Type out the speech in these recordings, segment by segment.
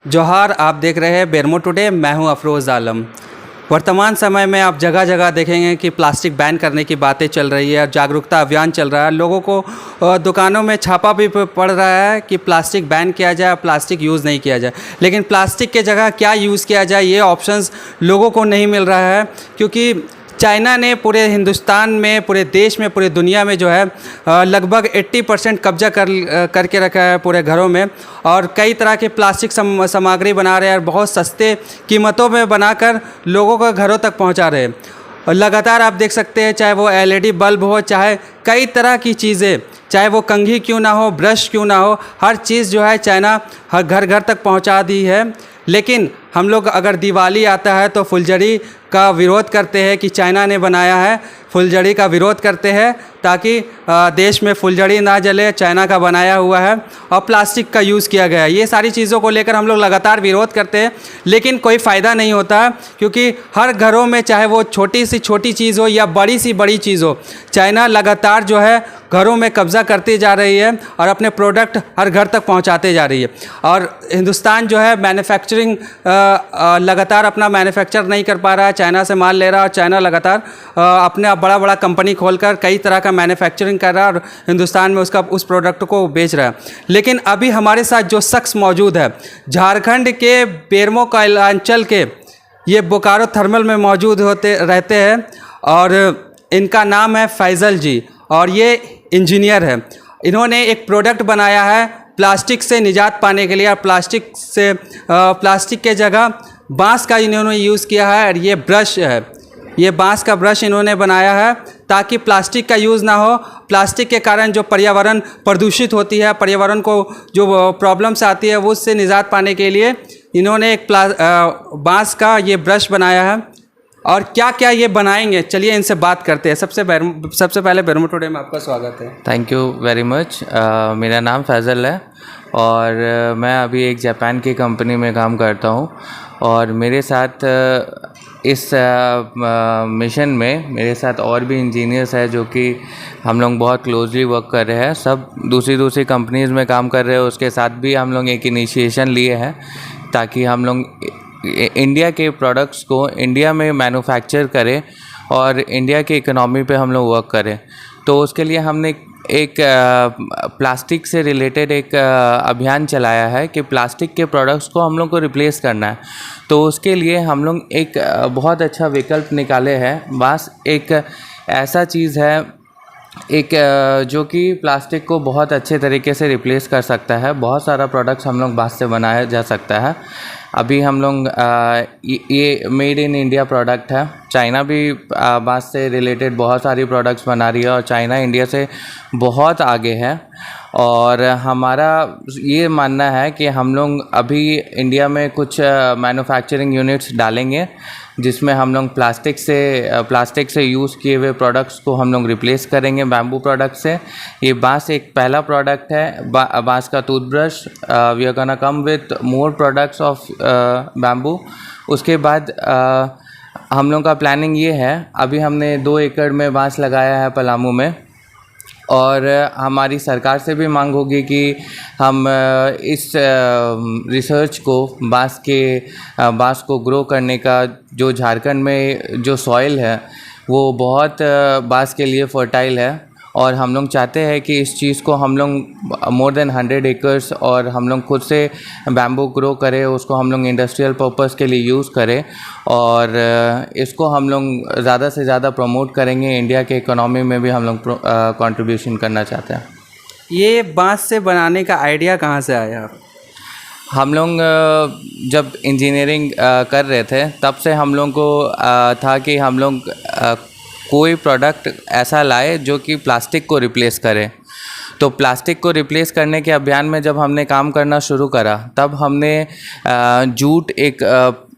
जोहार। आप देख रहे हैं बेरमो टुडे। मैं हूं अफरोज़ आलम। वर्तमान समय में आप जगह जगह देखेंगे कि प्लास्टिक बैन करने की बातें चल रही है और जागरूकता अभियान चल रहा है। लोगों को दुकानों में छापा भी पड़ रहा है कि प्लास्टिक बैन किया जाए, प्लास्टिक यूज़ नहीं किया जाए। लेकिन प्लास्टिक के जगह क्या यूज़ किया जाए, ये ऑप्शंस लोगों को नहीं मिल रहा है, क्योंकि चाइना ने पूरे हिंदुस्तान में, पूरे देश में, पूरे दुनिया में जो है लगभग 80% कब्जा करके रखा है पूरे घरों में। और कई तरह के प्लास्टिक सामग्री बना रहे हैं और बहुत सस्ते कीमतों में बनाकर लोगों को घरों तक पहुंचा रहे हैं। और लगातार आप देख सकते हैं, चाहे वो LED बल्ब हो, चाहे कई तरह की चीज़ें, चाहे वो कंघी क्यों ना हो, ब्रश क्यों ना हो, हर चीज़ जो है चाइना हर घर घर तक पहुंचा दी है। लेकिन हम लोग अगर दिवाली आता है तो फुलझड़ी का विरोध करते हैं कि चाइना ने बनाया है, फुलझड़ी का विरोध करते हैं ताकि देश में फुलझड़ी ना जले, चाइना का बनाया हुआ है और प्लास्टिक का यूज़ किया गया है। ये सारी चीज़ों को लेकर हम लोग लगातार विरोध करते हैं, लेकिन कोई फ़ायदा नहीं होता है, क्योंकि हर घरों में, चाहे वो छोटी सी छोटी चीज़ हो या बड़ी सी बड़ी चीज़ हो, चाइना लगातार जो है घरों में कब्ज़ा करती जा रही है और अपने प्रोडक्ट हर घर तक पहुंचाते जा रही है। और हिंदुस्तान जो है मैन्युफैक्चरिंग लगातार अपना मैन्युफैक्चर नहीं कर पा रहा है, चाइना से माल ले रहा है और चाइना लगातार अपने बड़ा बड़ा कंपनी खोलकर कई तरह का मैन्युफैक्चरिंग कर रहा है और हिंदुस्तान में उसका उस प्रोडक्ट को बेच रहा है। लेकिन अभी हमारे साथ जो शख्स मौजूद है, झारखंड के बेरमो अंचल के, ये बोकारो थर्मल में मौजूद रहते हैं और इनका नाम है फैज़ल जी और ये इंजीनियर है। इन्होंने एक प्रोडक्ट बनाया है प्लास्टिक से निजात पाने के लिए, और प्लास्टिक के जगह बांस का इन्होंने यूज़ किया है। और ये ब्रश है, ये बांस का ब्रश इन्होंने बनाया है ताकि प्लास्टिक का यूज़ ना हो। प्लास्टिक के कारण जो पर्यावरण प्रदूषित होती है, पर्यावरण को जो प्रॉब्लम्स आती है, वो उससे निजात पाने के लिए इन्होंने एक बांस का ये ब्रश बनाया है। और क्या क्या ये बनाएंगे, चलिए इनसे बात करते हैं। सबसे पहले बेरमो टुडे में आपका स्वागत है। Thank you very much. मेरा नाम फैज़ल है और मैं अभी एक जापान की कंपनी में काम करता हूँ और मेरे साथ इस मिशन में मेरे साथ और भी इंजीनियर्स हैं जो कि हम लोग बहुत क्लोजली वर्क कर रहे हैं। सब दूसरी कंपनीज़ में काम कर रहे हैं, उसके साथ भी हम लोग एक इनिशिएशन लिए हैं ताकि हम लोग इंडिया के प्रोडक्ट्स को इंडिया में मैन्युफैक्चर करें और इंडिया की इकोनॉमी पे हम लोग वर्क करें। तो उसके लिए हमने एक प्लास्टिक से रिलेटेड एक अभियान चलाया है कि प्लास्टिक के प्रोडक्ट्स को हम लोग को रिप्लेस करना है। तो उसके लिए हम लोग एक बहुत अच्छा विकल्प निकाले हैं। बांस एक ऐसा चीज़ है, एक जो कि प्लास्टिक को बहुत अच्छे तरीके से रिप्लेस कर सकता है। बहुत सारा प्रोडक्ट्स हम लोग बांस से बनाया जा सकता है। अभी हम लोग ये मेड इन इंडिया प्रोडक्ट है। चाइना भी बांस से रिलेटेड बहुत सारी प्रोडक्ट्स बना रही है और चाइना इंडिया से बहुत आगे है। और हमारा ये मानना है कि हम लोग अभी इंडिया में कुछ मैन्युफैक्चरिंग यूनिट्स डालेंगे जिसमें हम लोग प्लास्टिक से यूज़ किए हुए प्रोडक्ट्स को हम लोग रिप्लेस करेंगे बैम्बू प्रोडक्ट से। ये बांस एक पहला प्रोडक्ट है, बांस का toothbrush. We are gonna come with more products of bamboo. उसके बाद हम लोग का प्लानिंग ये है, अभी हमने 2 एकड़ में बांस लगाया है पलामू में और हमारी सरकार से भी मांग होगी कि हम इस रिसर्च को बांस को ग्रो करने का, जो झारखंड में जो सॉइल है वो बहुत बांस के लिए फर्टाइल है और हम लोग चाहते हैं कि इस चीज़ को हम लोग मोर देन 100 एकर्स और हम लोग खुद से बैम्बू ग्रो करें, उसको हम लोग इंडस्ट्रियल पर्पस के लिए यूज़ करें और इसको हम लोग ज़्यादा से ज़्यादा प्रमोट करेंगे। इंडिया के इकोनॉमी में भी हम लोग कंट्रीब्यूशन करना चाहते हैं। ये बांस से बनाने का आइडिया कहाँ से आया? हम लोग जब इंजीनियरिंग कर रहे थे तब से हम लोग को था कि हम लोग कोई प्रोडक्ट ऐसा लाए जो कि प्लास्टिक को रिप्लेस करे। तो प्लास्टिक को रिप्लेस करने के अभियान में जब हमने काम करना शुरू करा तब हमने जूट एक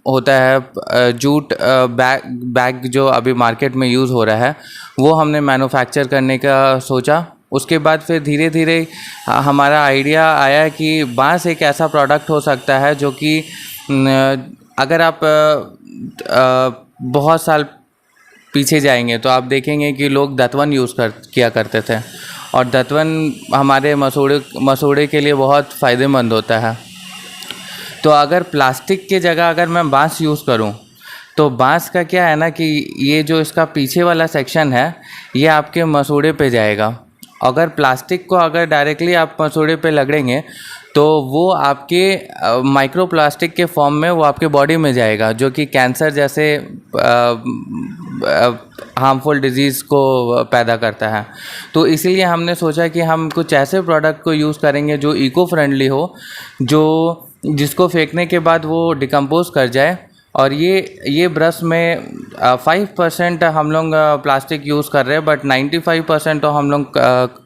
होता है, जूट बैग जो अभी मार्केट में यूज़ हो रहा है, वो हमने मैन्युफैक्चर करने का सोचा। उसके बाद फिर धीरे धीरे हमारा आइडिया आया कि बांस एक ऐसा प्रोडक्ट हो सकता है जो कि अगर आप बहुत साल पीछे जाएंगे तो आप देखेंगे कि लोग दतवन किया करते थे और दतवन हमारे मसूड़े के लिए बहुत फ़ायदेमंद होता है। तो अगर प्लास्टिक की जगह अगर मैं बांस यूज़ करूं तो बांस का क्या है ना कि ये जो इसका पीछे वाला सेक्शन है ये आपके मसूड़े पे जाएगा। अगर प्लास्टिक को अगर डायरेक्टली आप मसूड़े पे लगेंगे तो वो आपके माइक्रो प्लास्टिक के फॉर्म में वो आपके बॉडी में जाएगा, जो कि कैंसर जैसे हार्मफुल डिजीज़ को पैदा करता है। तो इसीलिए हमने सोचा कि हम कुछ ऐसे प्रोडक्ट को यूज़ करेंगे जो इको फ्रेंडली हो, जो जिसको फेंकने के बाद वो डिकम्पोज कर जाए। और ये ब्रश में 5% हम लोग प्लास्टिक यूज़ कर रहे हैं, बट 95% तो हम लोग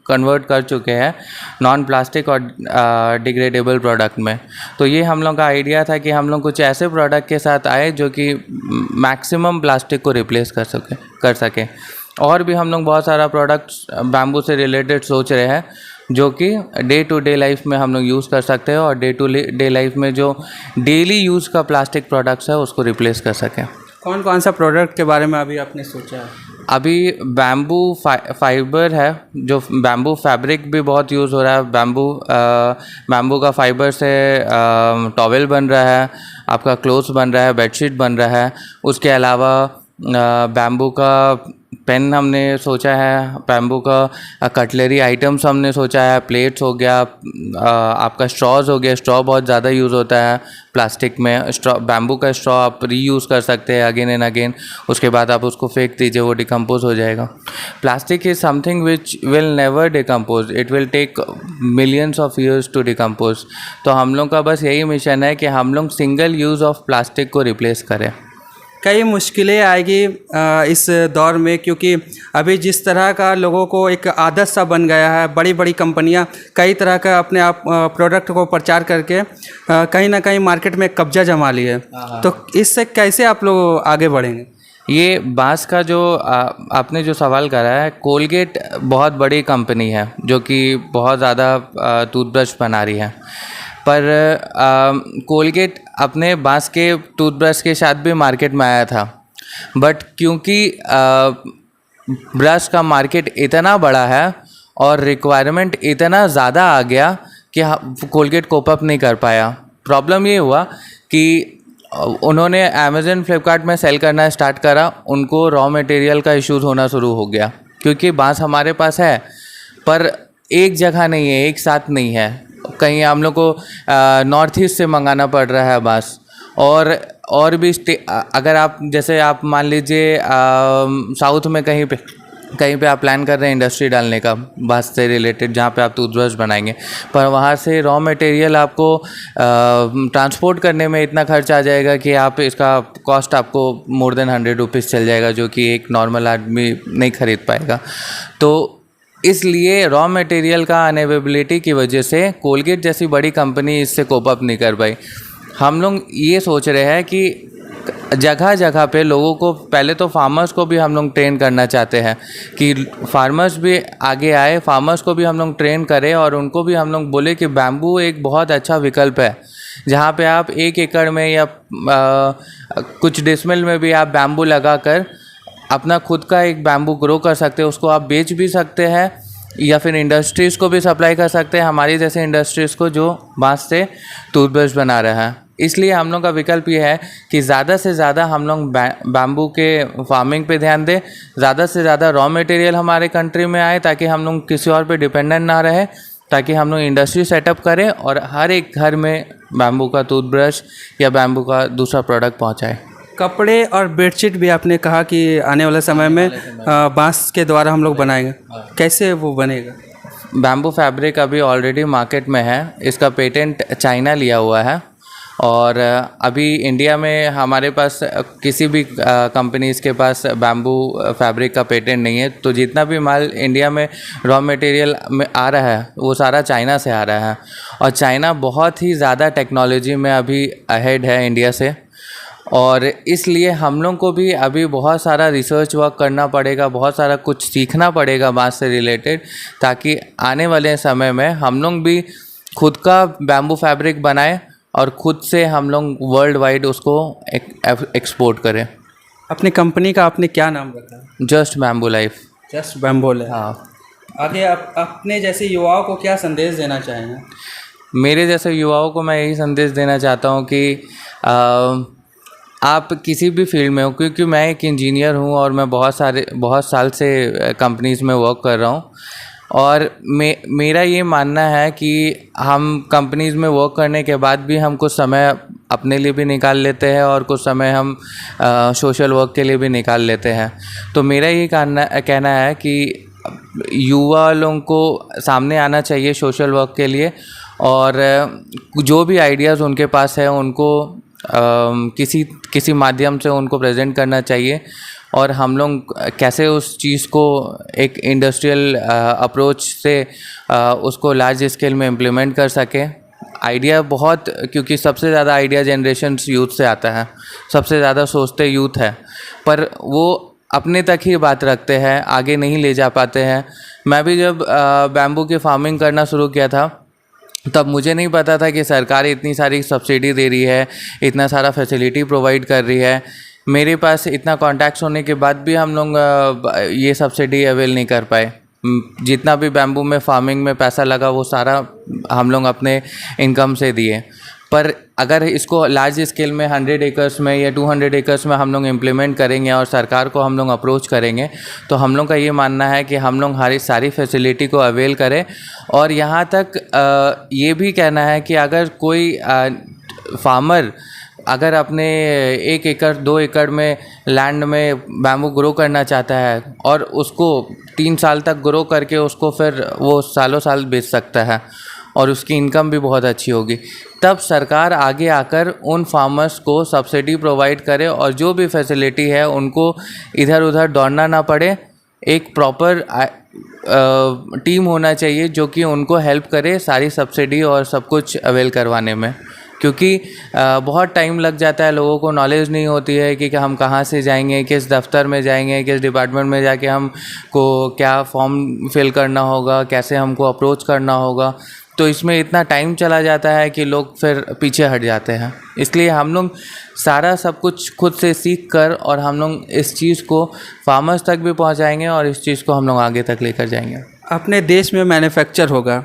कन्वर्ट कर चुके हैं नॉन प्लास्टिक और डिग्रेडेबल प्रोडक्ट में। तो ये हम लोग का आइडिया था कि हम लोग कुछ ऐसे प्रोडक्ट के साथ आए जो कि मैक्सिमम प्लास्टिक को रिप्लेस कर सके। और भी हम लोग बहुत सारा प्रोडक्ट्स बैम्बू से रिलेटेड सोच रहे हैं जो कि डे टू डे लाइफ में हम लोग यूज़ कर सकते हैं और डे टू डे लाइफ में जो डेली यूज़ का प्लास्टिक प्रोडक्ट्स है उसको रिप्लेस कर सकें। कौन कौन सा प्रोडक्ट के बारे में अभी आपने सोचा है? अभी बैम्बू फाइबर है, जो बैम्बू फैब्रिक भी बहुत यूज़ हो रहा है। बैम्बू का फाइबर से टॉवेल बन रहा है, आपका क्लोथ्स बन रहा है, बेडशीट बन रहा है। उसके अलावा बैम्बू का पेन हमने सोचा है, बैम्बू का कटलरी आइटम्स हमने सोचा है, प्लेट्स हो गया, आपका स्ट्रॉज हो गया। स्ट्रॉ बहुत ज़्यादा यूज़ होता है प्लास्टिक में। बैम्बू का स्ट्रॉ आप रीयूज़ कर सकते हैं अगेन एंड अगेन, उसके बाद आप उसको फेंक दीजिए, वो डिकम्पोज हो जाएगा। Plastic is something which will never decompose, it will take millions of years to decompose. तो हम लोग का बस यही मिशन है कि हम लोग सिंगल यूज़ ऑफ प्लास्टिक को रिप्लेस करें। कई मुश्किलें आएगी इस दौर में, क्योंकि अभी जिस तरह का लोगों को एक आदत सा बन गया है, बड़ी बड़ी कंपनियां कई तरह का अपने आप प्रोडक्ट को प्रचार करके कहीं ना कहीं मार्केट में कब्जा जमा ली है। तो इससे कैसे आप लोग आगे बढ़ेंगे? ये बांस का जो आपने जो सवाल करा है, कोलगेट बहुत बड़ी कंपनी है जो कि बहुत ज़्यादा टूथब्रश बना रही है, पर कोलगेट अपने बांस के टूथब्रश के साथ भी मार्केट में आया था। बट क्योंकि ब्रश का मार्केट इतना बड़ा है और रिक्वायरमेंट इतना ज़्यादा आ गया कि कोलगेट कोप अप नहीं कर पाया। प्रॉब्लम ये हुआ कि उन्होंने अमेज़न फ्लिपकार्ट में सेल करना स्टार्ट करा, उनको रॉ मटेरियल का इश्यूज़ होना शुरू हो गया। क्योंकि बांस हमारे पास है पर एक जगह नहीं है, एक साथ नहीं है। कहीं हम लोग को नॉर्थ ईस्ट से मंगाना पड़ रहा है बांस, और भी अगर आप जैसे आप मान लीजिए साउथ में कहीं पे आप प्लान कर रहे हैं इंडस्ट्री डालने का बांस से रिलेटेड, जहाँ पे आप टूथब्रश बनाएंगे, पर वहाँ से रॉ मटेरियल आपको ट्रांसपोर्ट करने में इतना खर्च आ जाएगा कि आप इसका कॉस्ट आपको मोर देन 100 रुपीज़ चल जाएगा, जो कि एक नॉर्मल आदमी नहीं खरीद पाएगा। तो इसलिए रॉ मटेरियल का अनअवेलेबिलिटी की वजह से कोलगेट जैसी बड़ी कंपनी इससे कोप अप नहीं कर पाई। हम लोग ये सोच रहे हैं कि जगह जगह पे लोगों को, पहले तो फार्मर्स को भी हम लोग ट्रेन करना चाहते हैं कि फार्मर्स भी आगे आए, फार्मर्स को भी हम लोग ट्रेन करें और उनको भी हम लोग बोले कि बैम्बू एक बहुत अच्छा विकल्प है, जहाँ पे आप 1 एकड़ में या कुछ डिसमिल में भी आप बैम्बू लगा कर अपना खुद का एक बैम्बू ग्रो कर सकते हैं। उसको आप बेच भी सकते हैं या फिर इंडस्ट्रीज़ को भी सप्लाई कर सकते हैं, हमारी जैसे इंडस्ट्रीज़ को जो बांस से टूथब्रश बना रहा है। इसलिए हम लोग का विकल्प ये है कि ज़्यादा से ज़्यादा हम लोग बैम्बू के फार्मिंग पे ध्यान दें, ज़्यादा से ज़्यादा रॉ मटेरियल हमारे कंट्री में आए ताकि हम लोग किसी और पे डिपेंडेंट ना रहे, ताकि हम लोग इंडस्ट्री सेटअप करें और हर एक घर में बैम्बू का टूथब्रश या बैम्बू का दूसरा प्रोडक्ट पहुँचाए। कपड़े और बेडशीट भी आपने कहा कि आने वाले समय में बांस के द्वारा हम लोग बनाएंगे, कैसे वो बनेगा? बैम्बू फैब्रिक अभी ऑलरेडी मार्केट में है, इसका पेटेंट चाइना लिया हुआ है और अभी इंडिया में हमारे पास किसी भी कंपनीज़ के पास बैम्बू फैब्रिक का पेटेंट नहीं है। तो जितना भी माल इंडिया में रॉ मटेरियल में आ रहा है वो सारा चाइना से आ रहा है, और चाइना बहुत ही ज़्यादा टेक्नोलॉजी में अभी अहेड है इंडिया से। और इसलिए हम लोग को भी अभी बहुत सारा रिसर्च वर्क करना पड़ेगा, बहुत सारा कुछ सीखना पड़ेगा बांस से रिलेटेड, ताकि आने वाले समय में हम लोग भी खुद का बैम्बू फैब्रिक बनाएं और खुद से हम लोग वर्ल्ड वाइड उसको एक्सपोर्ट करें। अपनी कंपनी का आपने क्या नाम रखा? Just bamboo life. Just bamboo life. हाँ। आगे आप अपने जैसे युवाओं को क्या संदेश देना चाहेंगे? मेरे जैसे युवाओं को मैं यही संदेश देना चाहता हूँ कि आप किसी भी फील्ड में हो, क्योंकि मैं एक इंजीनियर हूँ और मैं बहुत साल से कंपनीज़ में वर्क कर रहा हूँ। और मेरा ये मानना है कि हम कंपनीज़ में वर्क करने के बाद भी हम कुछ समय अपने लिए भी निकाल लेते हैं और कुछ समय हम सोशल वर्क के लिए भी निकाल लेते हैं। तो मेरा ये कहना है कि युवा लोगों को सामने आना चाहिए सोशल वर्क के लिए, और जो भी आइडियाज़ उनके पास है उनको किसी माध्यम से उनको प्रेजेंट करना चाहिए, और हम लोग कैसे उस चीज़ को एक इंडस्ट्रियल अप्रोच से उसको लार्ज स्केल में इम्प्लीमेंट कर सके। आइडिया बहुत, क्योंकि सबसे ज़्यादा आइडिया जनरेशन यूथ से आता है, सबसे ज़्यादा सोचते यूथ है, पर वो अपने तक ही बात रखते हैं, आगे नहीं ले जा पाते हैं। मैं भी जब बैम्बू की फार्मिंग करना शुरू किया था तब मुझे नहीं पता था कि सरकार इतनी सारी सब्सिडी दे रही है, इतना सारा फैसिलिटी प्रोवाइड कर रही है। मेरे पास इतना कॉन्टैक्ट्स होने के बाद भी हम लोग ये सब्सिडी अवेल नहीं कर पाए। जितना भी बैम्बू में फार्मिंग में पैसा लगा वो सारा हम लोग अपने इनकम से दिए। पर अगर इसको लार्ज स्केल में 100 एकर्स में या 200 एकर्स में हम लोग इम्प्लीमेंट करेंगे और सरकार को हम लोग अप्रोच करेंगे, तो हम लोग का ये मानना है कि हम लोग हमारी सारी फैसिलिटी को अवेल करें। और यहाँ तक ये भी कहना है कि अगर कोई फार्मर अगर अपने 1 एकड़ 2 एकड़ में लैंड में बैम्बू ग्रो करना चाहता है और उसको 3 साल तक ग्रो करके उसको फिर वो सालों साल बेच सकता है और उसकी इनकम भी बहुत अच्छी होगी, तब सरकार आगे आकर उन फार्मर्स को सब्सिडी प्रोवाइड करे और जो भी फैसिलिटी है उनको इधर उधर दौड़ना ना पड़े। एक प्रॉपर टीम होना चाहिए जो कि उनको हेल्प करे सारी सब्सिडी और सब कुछ अवेल करवाने में, क्योंकि बहुत टाइम लग जाता है, लोगों को नॉलेज नहीं होती है कि हम कहाँ से जाएंगे, किस दफ्तर में जाएंगे, किस डिपार्टमेंट में जाके हमको क्या फॉर्म फिल करना होगा, कैसे हमको अप्रोच करना होगा। तो इसमें इतना टाइम चला जाता है कि लोग फिर पीछे हट जाते हैं। इसलिए हम लोग सारा सब कुछ खुद से सीख कर और हम लोग इस चीज़ को फार्मर्स तक भी पहुंचाएंगे और इस चीज़ को हम लोग आगे तक लेकर जाएंगे। अपने देश में मैन्युफैक्चर होगा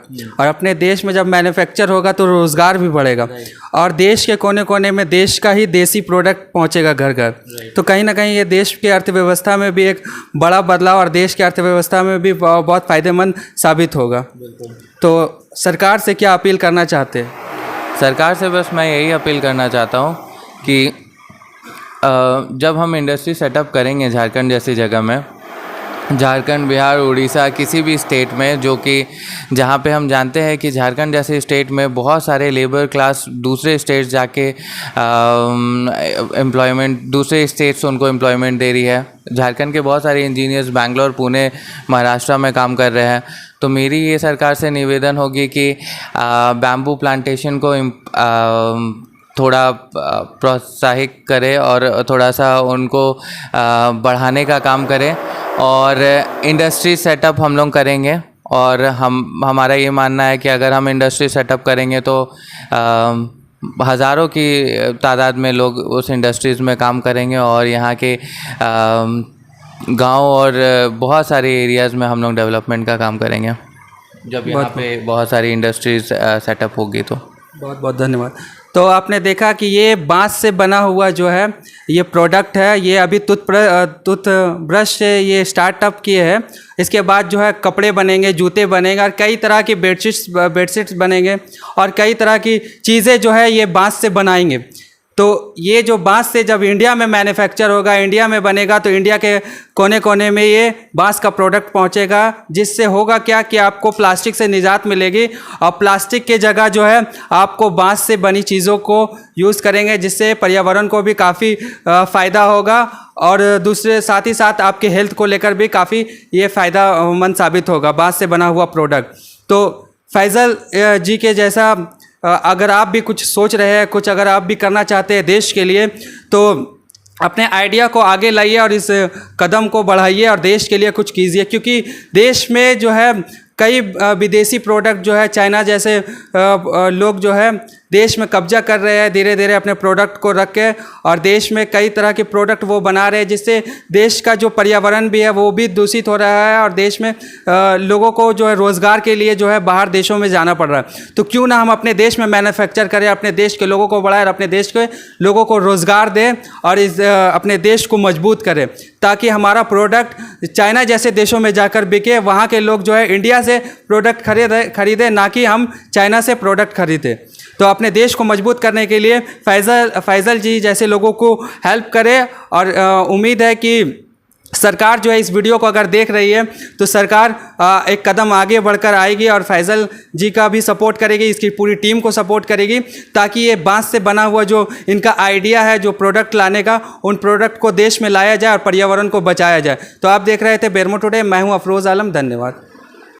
और अपने देश में जब मैन्युफैक्चर होगा तो रोज़गार भी बढ़ेगा और देश के कोने कोने में देश का ही देसी प्रोडक्ट पहुंचेगा घर घर। तो कहीं ना कहीं ये देश की अर्थव्यवस्था में भी एक बड़ा बदलाव और देश की अर्थव्यवस्था में भी बहुत फ़ायदेमंद साबित होगा। तो सरकार से क्या अपील करना चाहते हैं? सरकार से बस मैं यही अपील करना चाहता हूँ कि जब हम इंडस्ट्री सेटअप करेंगे झारखंड जैसी जगह में, झारखंड, बिहार, उड़ीसा, किसी भी स्टेट में, जो कि जहाँ पे हम जानते हैं कि झारखंड जैसे स्टेट में बहुत सारे लेबर क्लास दूसरे स्टेट्स जाके एम्प्लॉयमेंट, दूसरे स्टेट्स उनको एम्प्लॉयमेंट दे रही है। झारखंड के बहुत सारे इंजीनियर्स बैंगलोर, पुणे, महाराष्ट्र में काम कर रहे हैं। तो मेरी ये सरकार से निवेदन होगी कि बैम्बू प्लांटेशन को थोड़ा प्रोत्साहित करे और थोड़ा सा उनको बढ़ाने का काम करें और इंडस्ट्री सेटअप हम लोग करेंगे। और हमारा ये मानना है कि अगर हम इंडस्ट्री सेटअप करेंगे तो हज़ारों की तादाद में लोग उस इंडस्ट्रीज़ में काम करेंगे और यहाँ के गांव और बहुत सारे एरियाज़ में हम लोग डेवलपमेंट का काम करेंगे जब यहाँ पे बहुत सारी इंडस्ट्रीज़ सेटअप होगी। तो बहुत बहुत धन्यवाद। तो आपने देखा कि ये बांस से बना हुआ जो है ये प्रोडक्ट है, ये अभी टूथब्रश से ये स्टार्टअप किए हैं। इसके बाद जो है कपड़े बनेंगे, जूते बनेंगे और कई तरह की बेडशीट्स बनेंगे और कई तरह की चीज़ें जो है ये बांस से बनाएंगे। तो ये जो बांस से जब इंडिया में मैन्युफैक्चर होगा, इंडिया में बनेगा, तो इंडिया के कोने कोने में ये बांस का प्रोडक्ट पहुंचेगा, जिससे होगा क्या कि आपको प्लास्टिक से निजात मिलेगी और प्लास्टिक के जगह जो है आपको बांस से बनी चीज़ों को यूज़ करेंगे, जिससे पर्यावरण को भी काफ़ी फ़ायदा होगा और दूसरे साथ ही साथ आपके हेल्थ को लेकर भी काफ़ी ये फ़ायदामंद साबित होगा बांस से बना हुआ प्रोडक्ट। तो फैज़ल जी के जैसा अगर आप भी कुछ सोच रहे हैं, कुछ अगर आप भी करना चाहते हैं देश के लिए, तो अपने आइडिया को आगे लाइए और इस कदम को बढ़ाइए और देश के लिए कुछ कीजिए, क्योंकि देश में जो है कई विदेशी प्रोडक्ट जो है चाइना जैसे लोग जो है देश में कब्जा कर रहे हैं धीरे धीरे अपने प्रोडक्ट को रख के, और देश में कई तरह के प्रोडक्ट वो बना रहे हैं जिससे देश का जो पर्यावरण भी है वो भी दूषित हो रहा है, और देश में लोगों को जो है रोज़गार के लिए जो है बाहर देशों में जाना पड़ रहा है। तो क्यों ना हम अपने देश में मैन्युफैक्चर करें, अपने देश के लोगों को बढ़ाएं, अपने देश के लोगों को रोज़गार दें और इस अपने देश को मजबूत करें, ताकि हमारा प्रोडक्ट चाइना जैसे देशों में जाकर बिके, वहाँ के लोग जो है इंडिया से प्रोडक्ट खरीदें, ना कि हम चाइना से प्रोडक्ट खरीदें। तो अपने देश को मजबूत करने के लिए फैज़ल जी जैसे लोगों को हेल्प करें, और उम्मीद है कि सरकार जो है इस वीडियो को अगर देख रही है तो सरकार एक कदम आगे बढ़कर आएगी और फैज़ल जी का भी सपोर्ट करेगी, इसकी पूरी टीम को सपोर्ट करेगी, ताकि ये बांस से बना हुआ जो इनका आइडिया है जो प्रोडक्ट लाने का, उन प्रोडक्ट को देश में लाया जाए और पर्यावरण को बचाया जाए। तो आप देख रहे थे बेरमो टुडे, मैं हूँ अफरोज़ आलम, धन्यवाद।